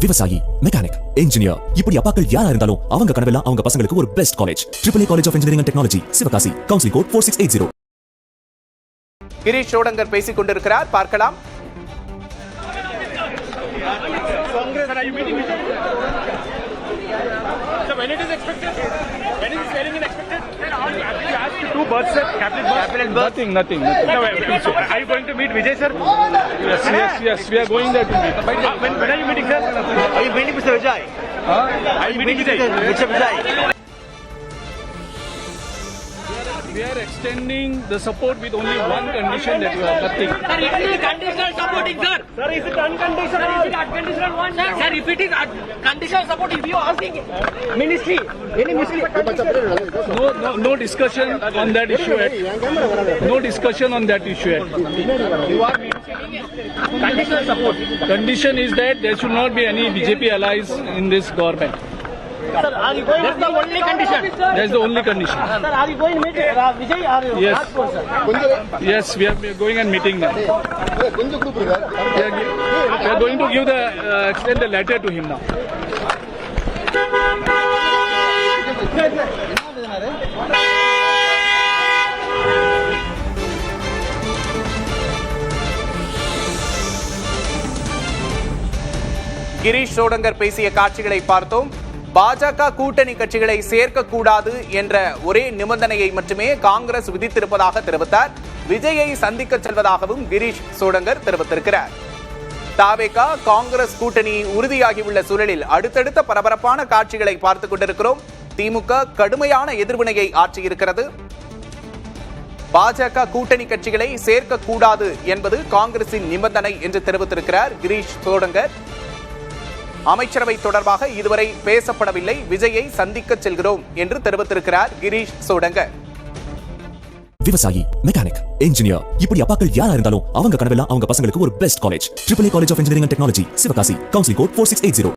விவசாயி, mechanic, engineer, இப்படி அப்பாக்கள் யாரா இருந்தாலும் அவங்க கனவெல்லாம் அவங்க பசங்களுக்கு ஒரு best college. AAA college of engineering and technology, Sivakasi. Counselling code 4680. Girish Chodankar பேசிக் கொண்டிருக்கிறார், பார்க்கலாம். When it is expected? When is swearing in expected? You asked two births, sir. Cabinet birth? Nothing. No, are you going to meet Vijay, sir? Yes. We are going there to meet. When are you meeting, sir? Are you meeting Mr. Vijay? Are you meeting Mr. Vijay? We are extending the support with only one condition, that you are nothing. Sir, it is conditional supporting, sir. Sir, is it unconditional? Sir, is it unconditional one, sir? Sir, if it is conditional supporting, we are asking ministry. Any ministry? No discussion on that issue yet. No discussion on that issue yet. You are conditional support. Condition is that there should not be any BJP allies in this government. Sir, are you going? That's the only condition. That's the only condition. Sir, are you going to meet Vijay or Yes. Rajpur, sir? Yes, we are going and meeting them. We are going to give extend the letter to him now. Girish Chodankar பேசிய காட்சிகளை பார்த்தோம். பாஜக கூட்டணி கட்சிகளை சேர்க்கக்கூடாது என்ற ஒரே நிபந்தனையை மட்டுமே காங்கிரஸ் விதித்திருப்பதாக தெரிவித்தார். விஜயை சந்திக்க செல்வதாகவும் கிரீஷ் சோடங்கர் தெரிவித்திருக்கிறார். தாவேகா காங்கிரஸ் கூட்டணி உறுதியாகியுள்ள சூழலில் அடுத்தடுத்த பரபரப்பான காட்சிகளை பார்த்துக் கொண்டிருக்கிறோம். திமுக கடுமையான எதிர்வினையை ஆற்றியிருக்கிறது. பாஜக கூட்டணி கட்சிகளை சேர்க்கக்கூடாது என்பது காங்கிரசின் நிபந்தனை என்று தெரிவித்திருக்கிறார் கிரீஷ் சோடங்கர். அமைச்சரவை தொடர்பாக இதுவரை பேசப்படவில்லை, விஜயை சந்திக்க செல்கிறோம் என்று தெரிவித்திருக்கிறார் கிரீஷ் சோடங்கர். விவசாயி, மெக்கானிக், இன்ஜினியர், இப்படி அப்பாக்கள் யாரா இருந்தாலும் அவங்க கனவெல்லாம் அவங்க பசங்களுக்கு ஒரு best college. AAA college of engineering and technology, Sivakasi. Counselling code 4680.